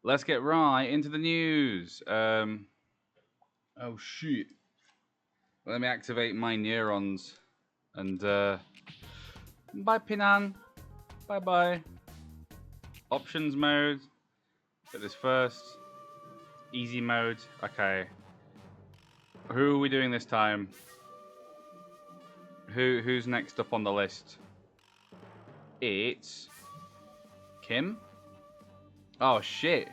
let's get right into the news. Oh shit. Let me activate my neurons. And bye Pinan. Bye bye. Options mode. Get this first. Easy mode. Okay. Who are we doing this time? Who's next up on the list? It's Kim. Oh shit.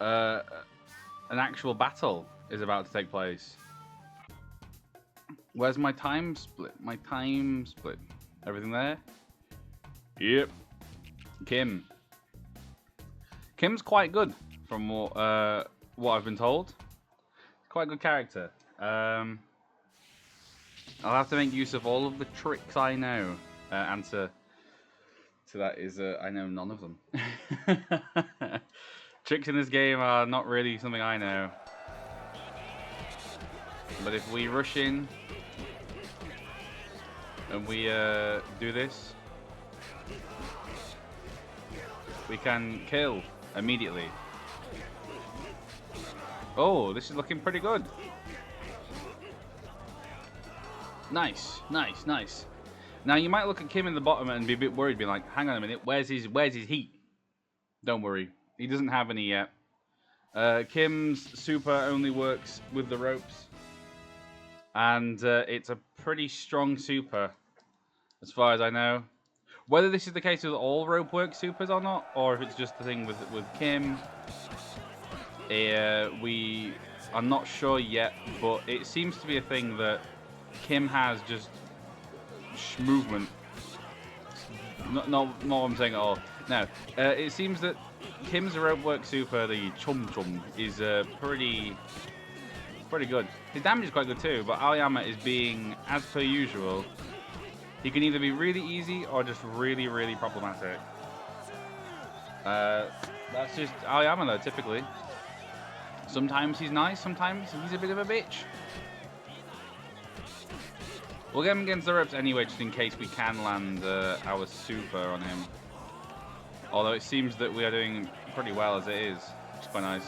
Uh, an actual battle is about to take place. Where's my time split? My time split. Everything there? Yep. Kim. Kim's quite good from what I've been told. Quite a good character. I'll have to make use of all of the tricks I know. Answer to that is I know none of them. Tricks in this game are not really something I know. But if we rush in and we do this, we can kill immediately. Oh, this is looking pretty good. Nice, nice, nice. Now you might look at Kim in the bottom and be a bit worried, be like, "Hang on a minute, where's his heat?" Don't worry, he doesn't have any yet. Kim's super only works with the ropes, and it's a pretty strong super, as far as I know. Whether this is the case with all rope work supers or not, or if it's just the thing with Kim, we are not sure yet. But it seems to be a thing that Kim has just movement. Not what I'm saying at all. No, it seems that Kim's rope work super, the Chum Chum, is pretty good. His damage is quite good too, but Aoyama is being, as per usual, he can either be really easy or just really, really problematic. That's just Aoyama though, typically. Sometimes he's nice, sometimes he's a bit of a bitch. We'll get him against the ropes anyway, just in case we can land our super on him. Although it seems that we are doing pretty well as it is, which is quite nice.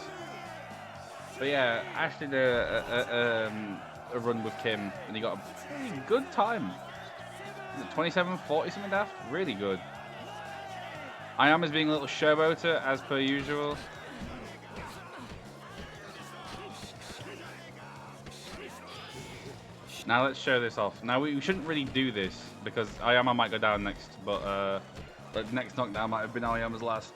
But yeah, Ash did a run with Kim, and he got a pretty good time. 27:40 something daft? Really good. Ayama's being a little showboater, as per usual. Now let's show this off. Now we shouldn't really do this because Ayama might go down next, but the next knockdown might have been Ayama's last.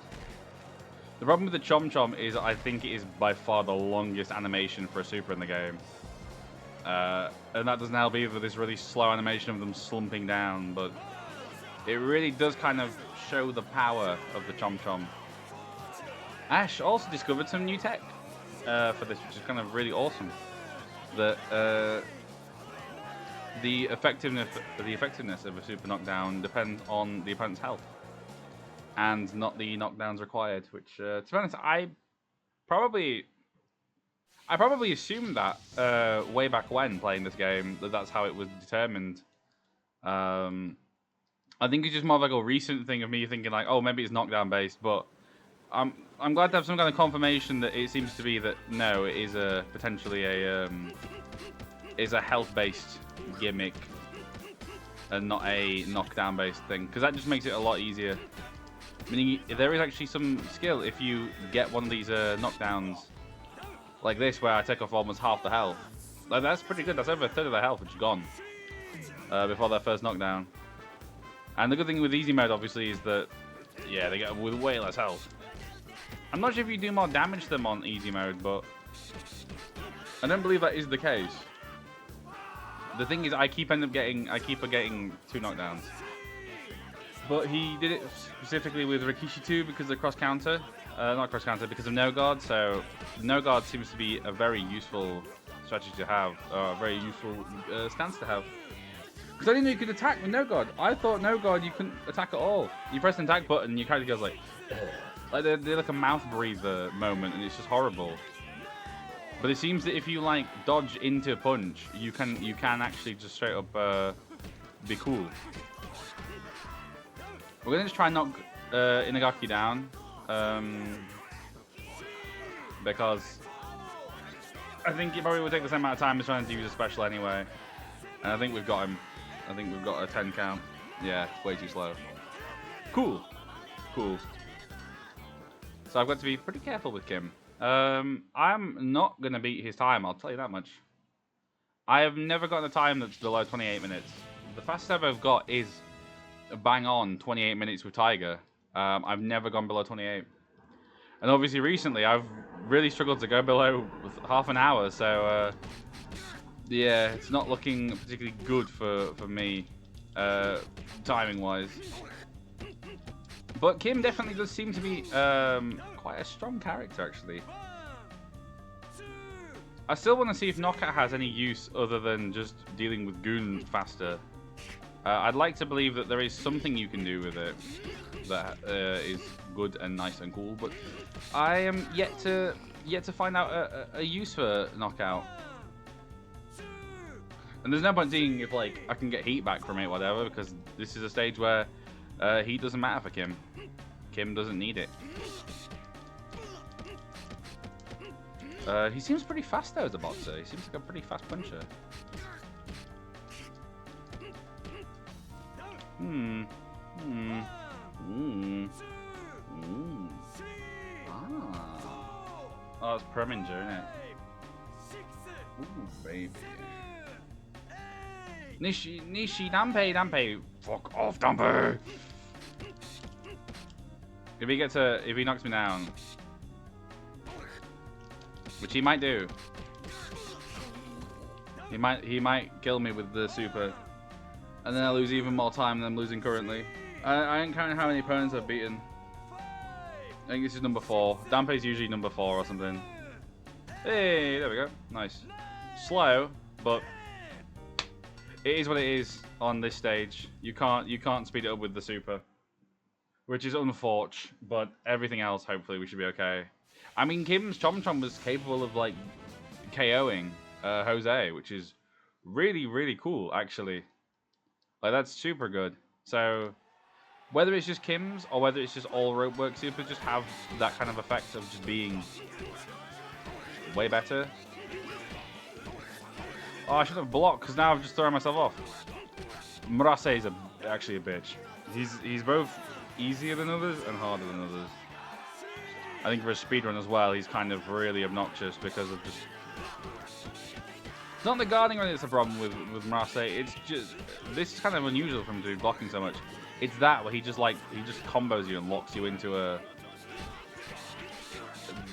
The problem with the Chom Chom is I think it is by far the longest animation for a super in the game. And that doesn't help either, this really slow animation of them slumping down, but it really does kind of show the power of the Chom Chom. Ash also discovered some new tech for this, which is kind of really awesome. That the effectiveness of a super knockdown depends on the opponent's health and not the knockdowns required, which to be honest, I probably assumed that way back when playing this game, that's how it was determined. I think it's just more of like a recent thing of me thinking like, oh, maybe it's knockdown based, but I'm glad to have some kind of confirmation that it seems to be that no, it is potentially a health based gimmick and not a knockdown based thing, because that just makes it a lot easier. Meaning there is actually some skill if you get one of these knockdowns like this, where I take off almost half the health. Like, that's pretty good. That's over a third of their health, which is gone before their first knockdown. And the good thing with easy mode, obviously, is that yeah, they get with way less health. I'm not sure if you do more damage to them on easy mode, but I don't believe that is the case. The thing is, I keep getting 2 knockdowns. But he did it specifically with Rikishi 2 because of cross counter. Not cross counter, because of no guard. So no guard seems to be a very useful strategy to have, a very useful stance to have. Because I didn't know you could attack with no guard. I thought no guard you couldn't attack at all. You press the attack button, and your character goes like they're like a mouth breather moment, and it's just horrible. But it seems that if you like dodge into a punch, you can actually just straight up be cool. We're gonna just try and knock Inagaki down. because I think it probably would take the same amount of time as trying to use a special anyway. And I think we've got him. I think we've got a 10 count. Yeah, way too slow. Cool. Cool. So I've got to be pretty careful with Kim. I'm not going to beat his time, I'll tell you that much. I have never gotten a time that's below 28 minutes. The fastest I've got is bang on 28 minutes with Tiger. I've never gone below 28. And obviously recently I've really struggled to go below half an hour, so yeah, it's not looking particularly good for me, timing wise. But Kim definitely does seem to be quite a strong character actually. I still want to see if Knockout has any use other than just dealing with Goon faster. I'd like to believe that there is something you can do with it that is good and nice and cool, but I am yet to find out a use for Knockout. And there's no point seeing if like I can get heat back from it, whatever, because this is a stage where heat doesn't matter for Kim. Kim doesn't need it. He seems pretty fast though as a boxer. He seems like a pretty fast puncher. Oh, it's Preminger, isn't it? Ooh, baby. Nishi, Dampe. Fuck off, Dampe. If he knocks me down, which he might do, he might kill me with the super, and then I lose even more time than I'm losing currently. I ain't counting how many opponents I've beaten. I think this is number 4. Dampe's usually number 4 or something. Hey, there we go. Nice. Slow, but it is what it is on this stage. You can't speed it up with the super, which is unfortunate, but everything else, hopefully, we should be okay. I mean, Kim's Chom Chom was capable of, like, KOing Jose, which is really, really cool, actually. Like, that's super good. So, whether it's just Kim's or whether it's just all rope work super, just have that kind of effect of just being way better. Oh, I should have blocked, because now I've just thrown myself off. Murase is actually a bitch. He's both easier than others and harder than others. I think for a speedrun as well, he's kind of really obnoxious because of just... It's not the guarding run that's the problem with Murase, it's just... This is kind of unusual for him to be blocking so much. It's that where he just combos you and locks you into a...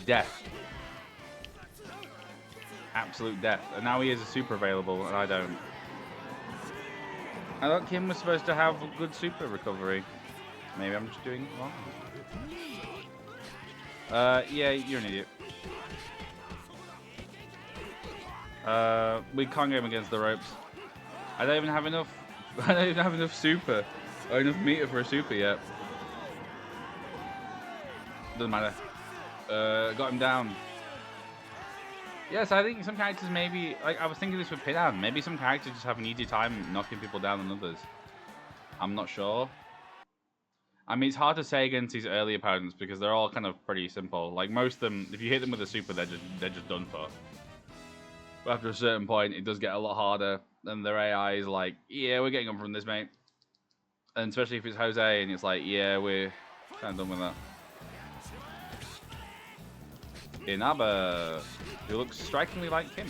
death. Absolute death. And now he has a super available and I don't. I thought Kim was supposed to have a good super recovery. Maybe I'm just doing it wrong. Yeah, you're an idiot. We can't go against the ropes. I don't even have enough. I don't even have enough super or enough meter for a super yet. Doesn't matter. Got him down. Yes, I think some characters maybe, like I was thinking this with Pinham, maybe some characters just have an easier time knocking people down than others. I'm not sure. I mean, it's hard to say against these early opponents because they're all kind of pretty simple. Like most of them, if you hit them with a super, they're just done for. But after a certain point, it does get a lot harder, and their AI is like, yeah, we're getting up from this, mate. And especially if it's Jose, and it's like, yeah, we're kind of done with that. Inaba, who looks strikingly like Kim.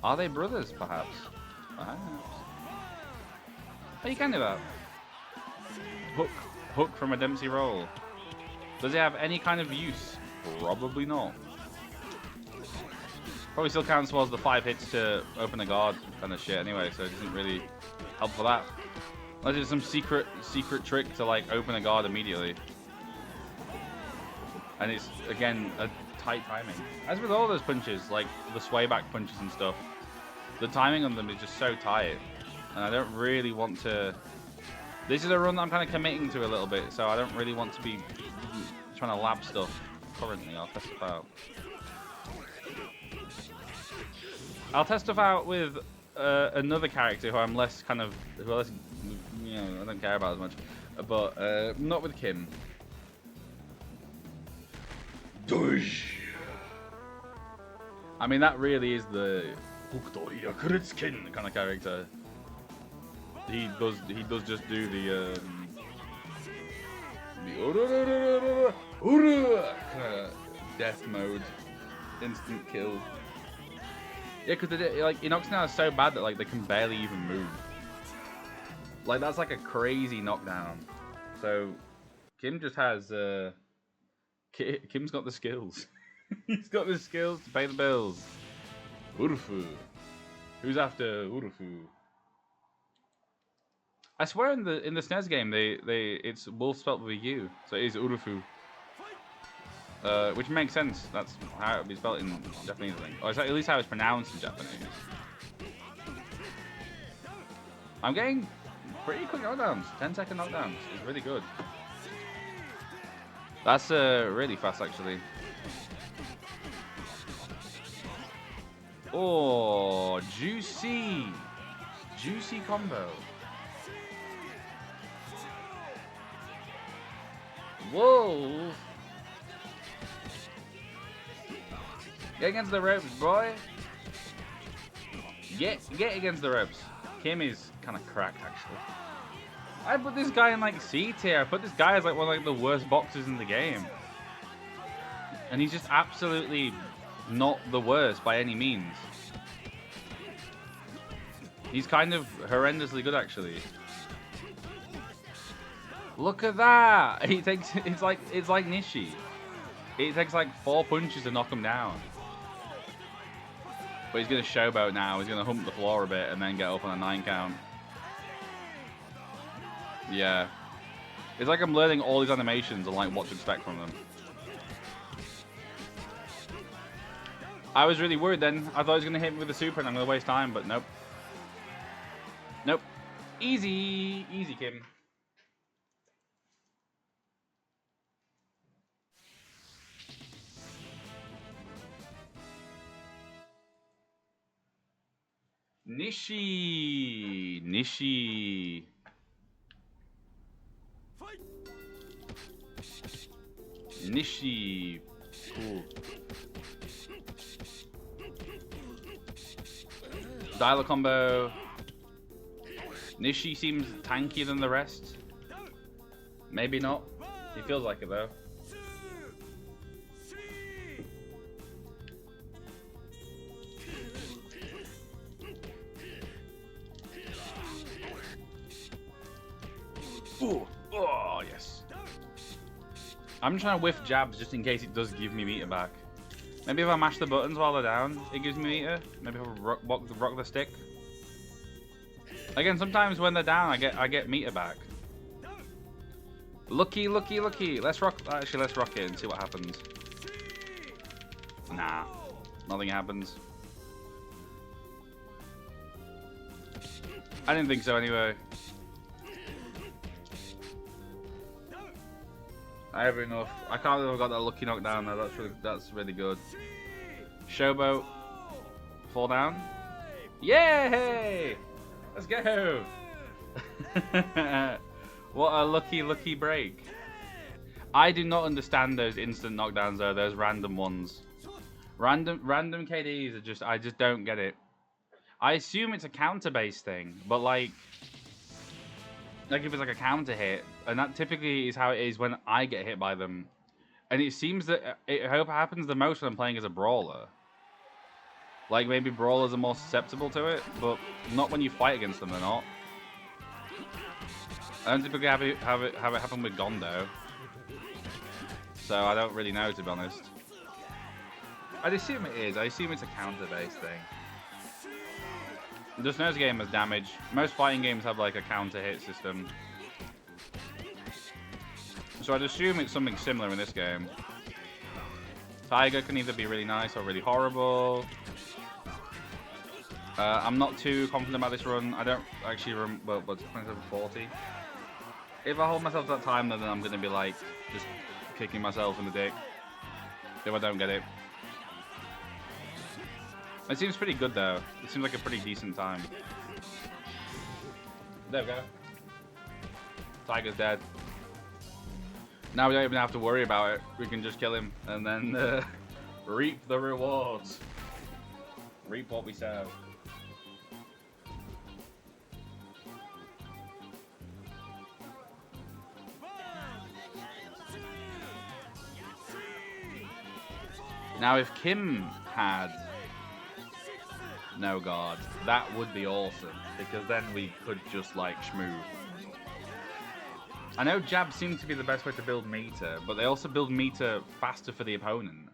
Are they brothers, perhaps? Perhaps. Oh, you can do that. Hook from a Dempsey roll. Does it have any kind of use? Probably not. Probably still counts towards the 5 hits to open a guard kind of shit anyway, so it doesn't really help for that. Unless it's some secret trick to like open a guard immediately. And it's, again, a tight timing. As with all those punches, like the sway back punches and stuff, the timing on them is just so tight. And I don't really want to... This is a run that I'm kind of committing to a little bit, so I don't really want to be trying to lab stuff currently. I'll test stuff out. I'll test stuff out with another character who I'm less kind of... Who less, you know, I don't care about as much. But not with Kim. I mean, that really is the kind of character. He does just do the death mode, instant kill. Yeah, because like he knocks down so bad that like they can barely even move. Like that's like a crazy knockdown. So Kim just has Kim's got the skills. He's got the skills to pay the bills. Urufu. Who's after Urufu? I swear in the SNES game it's wolf spelled with a U, so it is Urufu. Which makes sense. That's how it would be spelled in Japanese, I think. Or at least how it's pronounced in Japanese. I'm getting pretty quick knockdowns. 10-second knockdowns. It's really good. That's really fast, actually. Oh, juicy. Juicy combo. Whoa. Get against the ropes, boy. Get against the ropes. Kim is kind of cracked, actually. I put this guy in like C tier. I put this guy as like one of like the worst boxers in the game. And he's just absolutely not the worst by any means. He's kind of horrendously good, actually. Look at that! He takes it's like Nishi. It takes like 4 punches to knock him down. But he's gonna showboat now. He's gonna hump the floor a bit and then get up on a 9 count. Yeah. It's like I'm learning all these animations and like what to expect from them. I was really worried then. I thought he was gonna hit me with a super and I'm gonna waste time, but nope. Nope. Easy. Easy, Kim. Nishi. Nishi. Cool. Dialer combo. Nishi seems tankier than the rest. Maybe not. He feels like it though. Ooh. Oh, yes. I'm trying to whiff jabs just in case it does give me meter back. Maybe if I mash the buttons while they're down, it gives me meter. Maybe if I rock the stick. Again, sometimes when they're down, I get meter back. Lucky. Let's rock it and see what happens. Nah, nothing happens. I didn't think so anyway. I have enough. I can't believe I got that lucky knockdown there. That's really good. Showboat. Fall down. Yay! Let's go! What a lucky break. I do not understand those instant knockdowns though, those random ones. Random KDs are just, I just don't get it. I assume it's a counter-based thing, but like if it's like a counter hit, and that typically is how it is when I get hit by them. And it seems that it happens the most when I'm playing as a brawler. Like maybe brawlers are more susceptible to it, but not when you fight against them. They're not. I don't typically have it happen with Gondo, so I don't really know, to be honest. I'd assume it is. I assume it's a counter-based thing. The SNES game has damage. Most fighting games have like a counter-hit system, so I'd assume it's something similar in this game. Tiger can either be really nice or really horrible. I'm not too confident about this run. I don't actually run, well, it's 27:40. If I hold myself to that time, then I'm going to be like, just kicking myself in the dick if I don't get it. It seems pretty good though. It seems like a pretty decent time. There we go. Tiger's dead. Now we don't even have to worry about it. We can just kill him and then reap the rewards. Reap what we sow. Now, if Kim had no guard, that would be awesome, because then we could just, like, schmoo. I know jab seems to be the best way to build meter, but they also build meter faster for the opponent.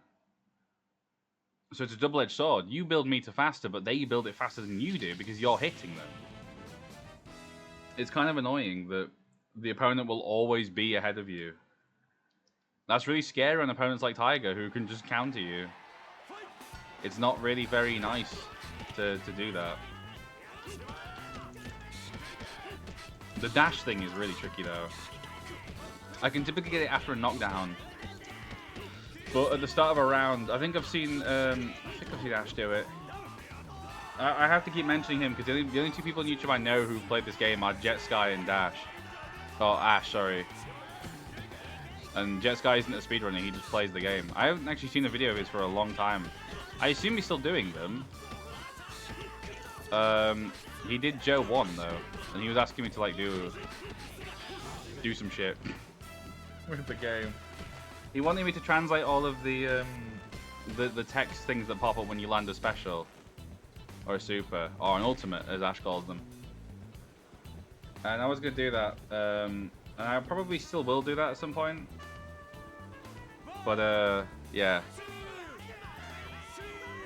So it's a double-edged sword. You build meter faster, but they build it faster than you do because you're hitting them. It's kind of annoying that the opponent will always be ahead of you. That's really scary on opponents like Tiger, who can just counter you. It's not really very nice to do that. The dash thing is really tricky, though. I can typically get it after a knockdown. But at the start of a round, I think I've seen Ash do it. I have to keep mentioning him, because the only two people on YouTube I know who played this game are Jetsky and Dash. Oh, Ash, sorry. And Jetsky isn't a speedrunner, he just plays the game. I haven't actually seen a video of his for a long time. I assume he's still doing them. He did Joe 1 though, and he was asking me to like do some shit with the game. He wanted me to translate all of the text things that pop up when you land a special, or a super, or an ultimate, as Ash calls them. And I was gonna do that, and I probably still will do that at some point. But yeah,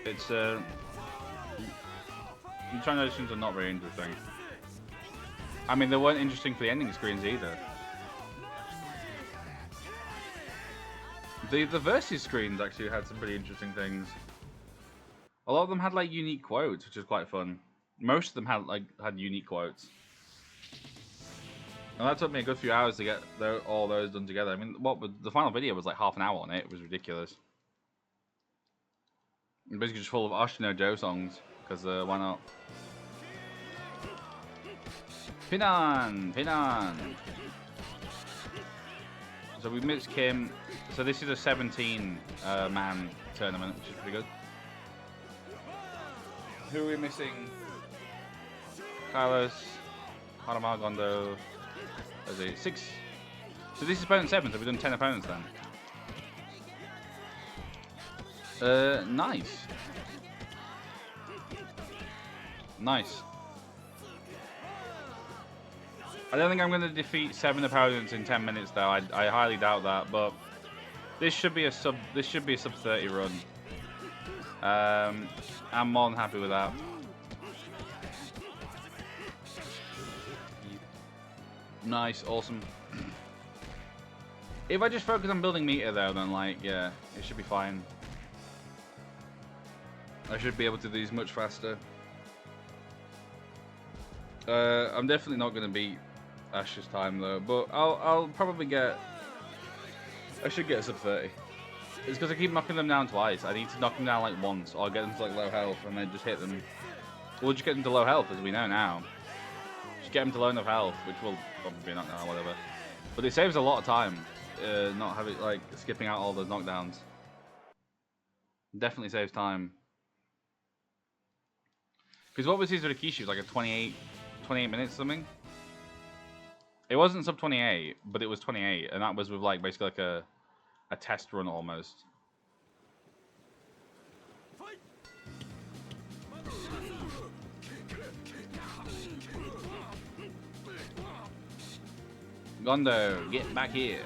it's the transitions are not very interesting. I mean, they weren't interesting for the ending screens either. The versus screens actually had some pretty interesting things. A lot of them had like unique quotes, which is quite fun. Most of them had unique quotes. And that took me a good few hours to get all those done together. I mean, the final video was like half an hour on it. It was ridiculous. And basically just full of Ashita Joe songs, because why not? Pinan! Pinan! So we missed Kim. So this is a 17-man tournament, which is pretty good. Who are we missing? Carlos, Harama, Gondo. Let's see, 6. So this is opponent 7, so we've done 10 opponents then. Nice. Nice. I don't think I'm going to defeat 7 opponents in 10 minutes though. I highly doubt that, but this should be a sub 30 run. I'm more than happy with that. Nice, awesome. If I just focus on building meter though, then like, yeah, it should be fine. I should be able to do these much faster. I'm definitely not going to beat Ash's time though, but I'll probably get... I should get a sub 30. It's because I keep knocking them down twice. I need to knock them down like once, or get them to like low health and then just hit them. We'll just get them to low health, as we know now. Just get them to low enough health, which will probably not now, whatever. But it saves a lot of time, not having like skipping out all those knockdowns. Definitely saves time. Because what was his Rikishi? It was like a 28 minutes something. It wasn't sub 28, but it was 28, and that was with like basically like a test run almost. Gondo, get back here.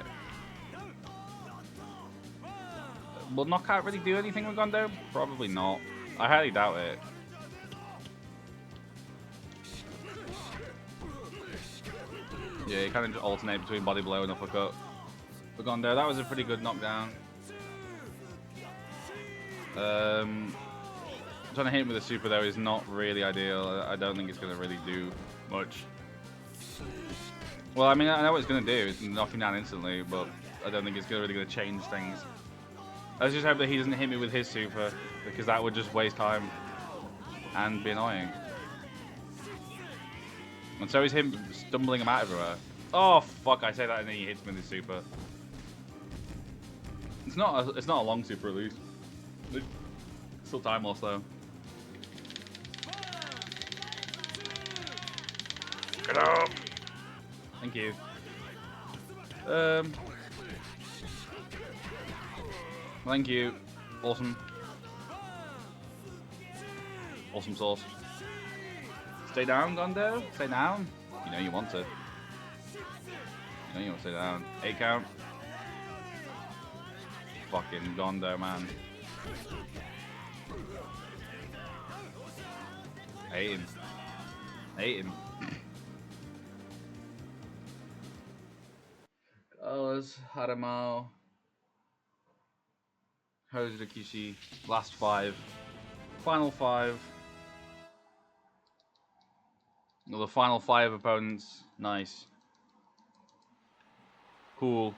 Will Knockout really do anything with Gondo? Probably not. I highly doubt it. Yeah, you kind of just alternate between body blow and uppercut. For Gondo, that was a pretty good knockdown. Trying to hit him with a super though is not really ideal. I don't think it's going to really do much. Well, I mean, I know what it's going to do. It's going to knock him down instantly, but I don't think it's really going to change things. Let's just hope that he doesn't hit me with his super, because that would just waste time and be annoying. And so is him stumbling him out everywhere. Oh, fuck, I say that and then he hits me with his super. It's not a long super at least. Still time loss though. Get up. Thank you. Thank you. Awesome. Awesome sauce. Stay down, Gondo. Stay down. You know you want to. You know you want to stay down. 8 count. Fucking Gondo, man. Hate him. Hate him. Colors, Haramo. Hozukishi. Last 5. Final 5. Well, the final 5 opponents. Nice. Cool.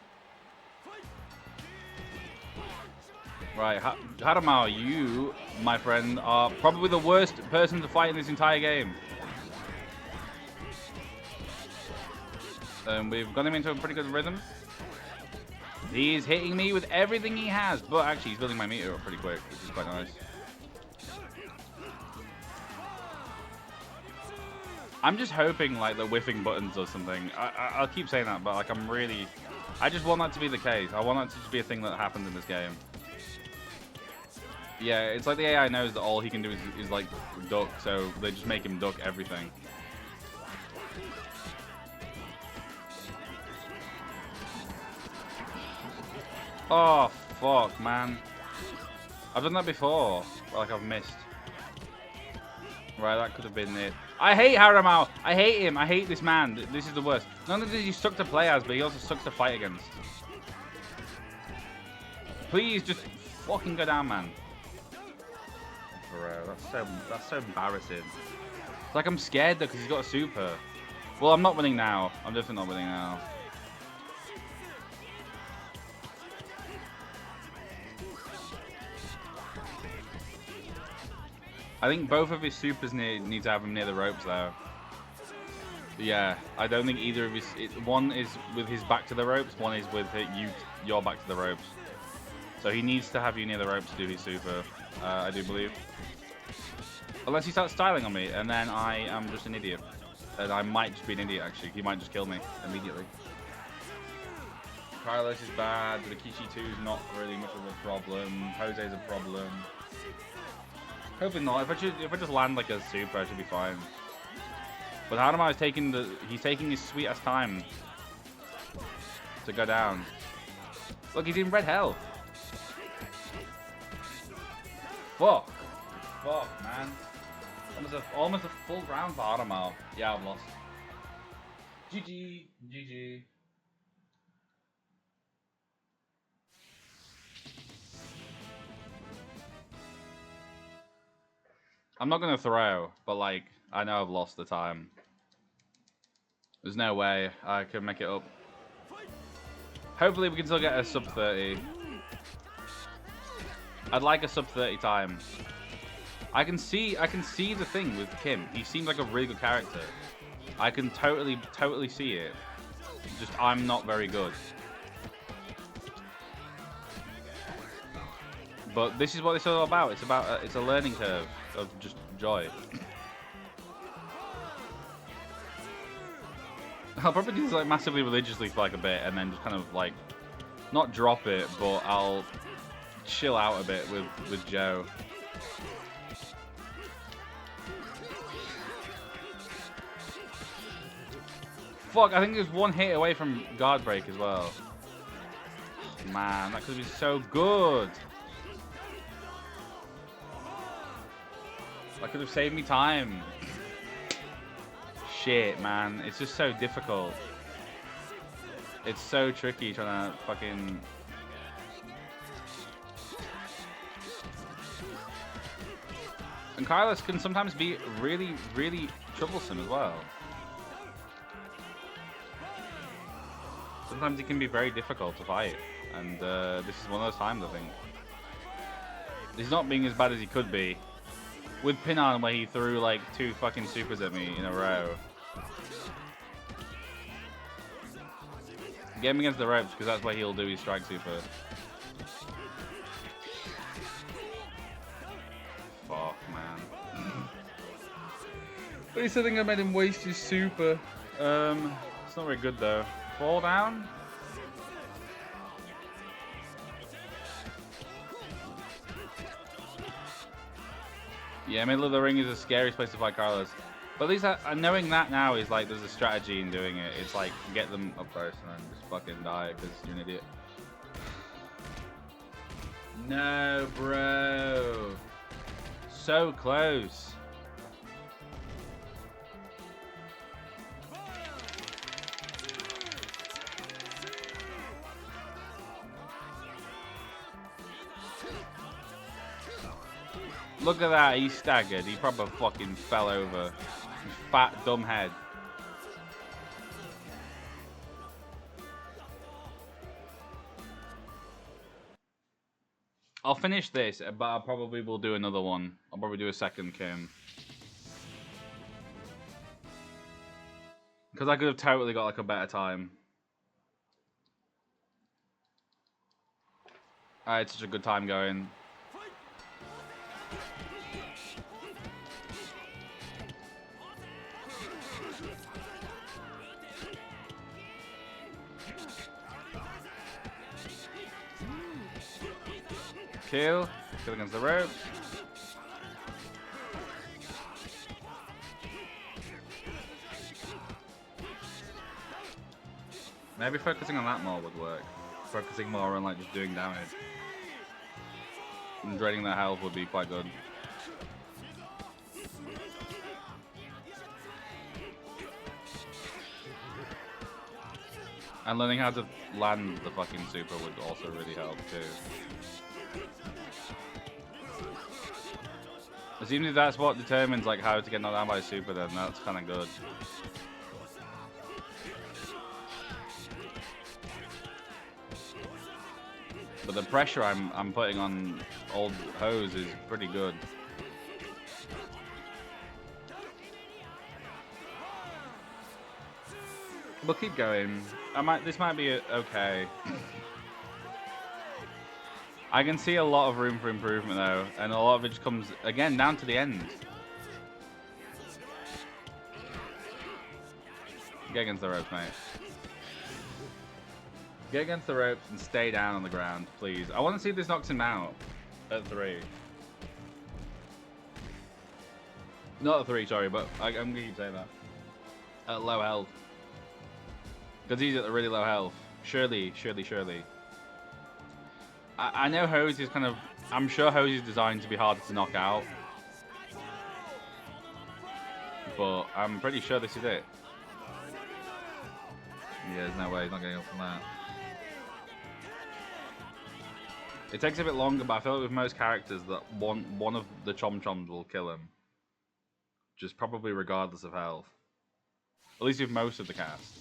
Right, Haramao, you, my friend, are probably the worst person to fight in this entire game. We've got him into a pretty good rhythm. He's hitting me with everything he has, but actually he's building my meter up pretty quick, which is quite nice. I'm just hoping like the whiffing buttons or something. I'll keep saying that, but like I just want that to be the case. I want that to just be a thing that happens in this game. Yeah, it's like the AI knows that all he can do is like duck, so they just make him duck everything. Oh, fuck, man. I've done that before. Like, I've missed. Right, that could have been it. I hate Haramao. I hate him. I hate this man. This is the worst. Not only does he suck to play as, but he also sucks to fight against. Please, just fucking go down, man. Bro, that's so embarrassing. It's like I'm scared, though, because he's got a super. Well, I'm not winning now. I'm definitely not winning now. I think both of his supers need to have him near the ropes, though. Yeah, I don't think either of his... one is with his back to the ropes, one is with your back to the ropes. So he needs to have you near the ropes to do his super, I do believe. Unless he starts styling on me, and then I am just an idiot. And I might just be an idiot, actually. He might just kill me immediately. Carlos is bad, but Rikishi 2 is not really much of a problem. Jose's a problem. Hoping not. If I just land like a super, I should be fine. But Hanama is taking his sweet ass time to go down. Look, he's in red health. Fuck, man. Almost a full round for Hanama. Yeah, I've lost. GG. I'm not gonna throw, but like, I know I've lost the time. There's no way I can make it up. Hopefully we can still get a sub 30. I'd like a sub 30 time. I can see the thing with Kim. He seems like a really good character. I can totally see it. Just I'm not very good. But this is what it's all about. It's a learning curve of just joy. I'll probably do this like massively religiously for like a bit, and then just kind of like not drop it, but I'll chill out a bit with Joe. Fuck, I think there's one hit away from guard break as well. Man, that could be so good. That could have saved me time. Shit, man. It's just so difficult. It's so tricky trying to fucking... And Carlos can sometimes be really, really troublesome as well. Sometimes he can be very difficult to fight. And this is one of those times, I think. He's not being as bad as he could be. With Pinan, where he threw like 2 fucking supers at me in a row. Get him against the ropes, because that's where he'll do his strike super. At least I think I made him waste his super. It's not very good though. Fall down? Yeah, middle of the ring is the scariest place to fight Carlos. But at least knowing that now is like there's a strategy in doing it. It's like get them up close and then just fucking die because you're an idiot. No, bro. So close. Look at that, he staggered. He probably fucking fell over. His fat, dumb head. I'll finish this, but I probably will do another one. I'll probably do a second Kim. Because I could have totally got like a better time. I had such a good time going. Kill against the ropes. Maybe focusing on that more would work. Focusing more on like just doing damage. And draining their health would be quite good. And learning how to land the fucking super would also really help too. Assuming that's what determines like how to get knocked down by a super, then that's kind of good. But the pressure I'm putting on old Hose is pretty good. We'll keep going. This might be okay. I can see a lot of room for improvement though, and a lot of it just comes again down to the end. Get against the ropes, mate. Get against the ropes and stay down on the ground, please. I want to see if this knocks him out at 3. Not at 3, sorry, but I'm gonna keep saying that. At low health. Because he's at a really low health. Surely. I know Hose is kind of... I'm sure Hose is designed to be harder to knock out. But I'm pretty sure this is it. Yeah, there's no way he's not getting up from that. It takes a bit longer, but I feel like with most characters that one of the Chom-Choms will kill him. Just probably regardless of health. At least with most of the cast.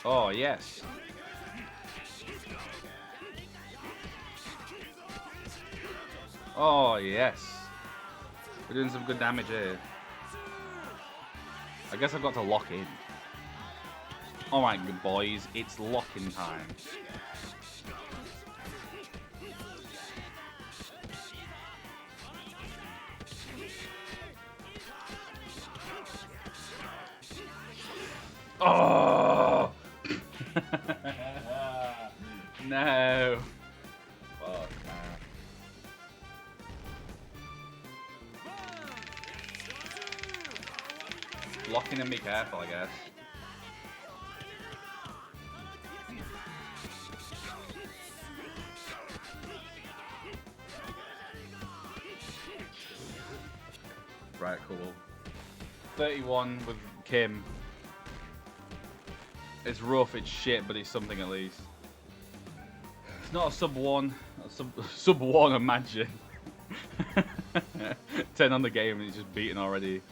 Oh, yes. Oh, yes. We're doing some good damage here. I guess I've got to lock in. Alright, good boys. It's lock-in time. Oh! No. Fuck, man. Lock in and be careful, I guess. Right, cool. 31 with Kim. It's rough, it's shit, but it's something at least. It's not a sub 1. Sub 1, imagine. 10 on the game and it's just beaten already.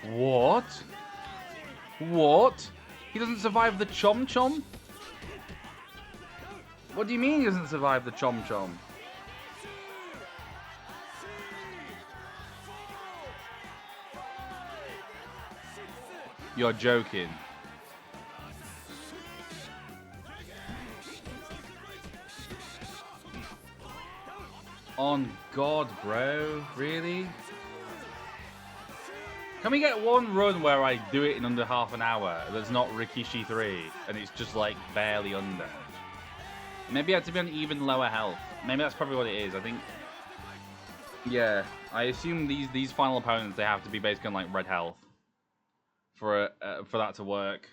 What? What? He doesn't survive the Chom Chom? What do you mean he doesn't survive the Chom Chom? You're joking. On God, bro. Really? Can we get one run where I do it in under half an hour that's not Rikishi 3 and it's just like barely under? Maybe I have to be on even lower health. Maybe that's probably what it is. I think... Yeah, I assume these final opponents, they have to be basically on like red health for that to work.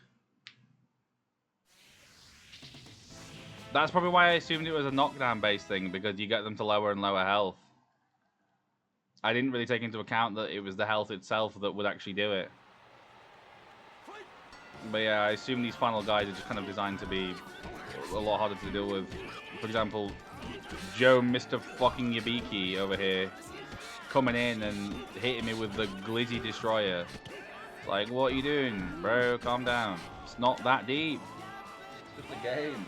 That's probably why I assumed it was a knockdown-based thing, because you get them to lower and lower health. I didn't really take into account that it was the health itself that would actually do it. But yeah, I assume these final guys are just kind of designed to be a lot harder to deal with. For example, Joe Mr. fucking Yabiki over here coming in and hitting me with the Glizzy Destroyer. Like, what are you doing, bro? Calm down. It's not that deep. It's just a game.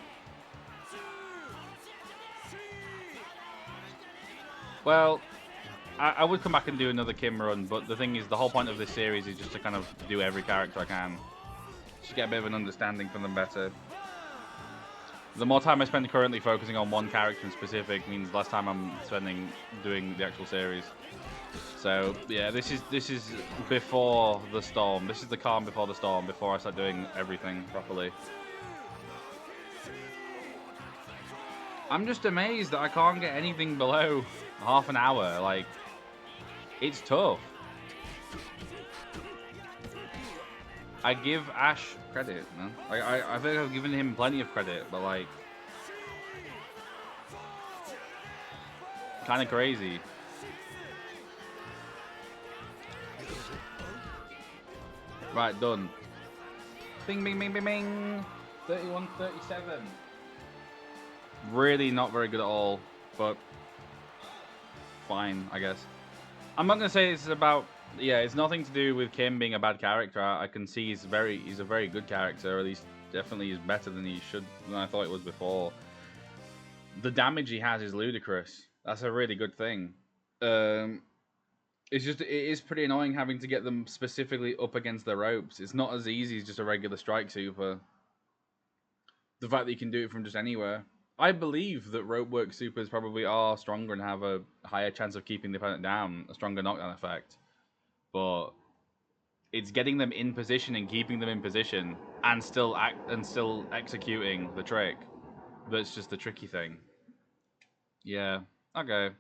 Well, I would come back and do another Kim run, but the thing is, the whole point of this series is just to kind of do every character I can. Just get a bit of an understanding from them better. The more time I spend currently focusing on one character in specific means less time I'm spending doing the actual series. So yeah, this is before the storm. This is the calm before the storm, before I start doing everything properly. I'm just amazed that I can't get anything below half an hour. Like, it's tough. I give Ash credit, man. Like, I think I've given him plenty of credit, but like, kind of crazy. Right, done. Bing, bing, bing, bing, bing. 31, 37. Really not very good at all, but fine, I guess. I'm not gonna say it's about... Yeah, it's nothing to do with Kim being a bad character. I can see he's a very good character, or at least definitely is better than I thought it was before. The damage he has is ludicrous. That's a really good thing. It's just, it is pretty annoying having to get them specifically up against the ropes. It's not as easy as just a regular strike super. The fact that you can do it from just anywhere. I believe that rope work supers probably are stronger and have a higher chance of keeping the opponent down, a stronger knockdown effect. But it's getting them in position and keeping them in position and still executing the trick that's just the tricky thing. Yeah, okay.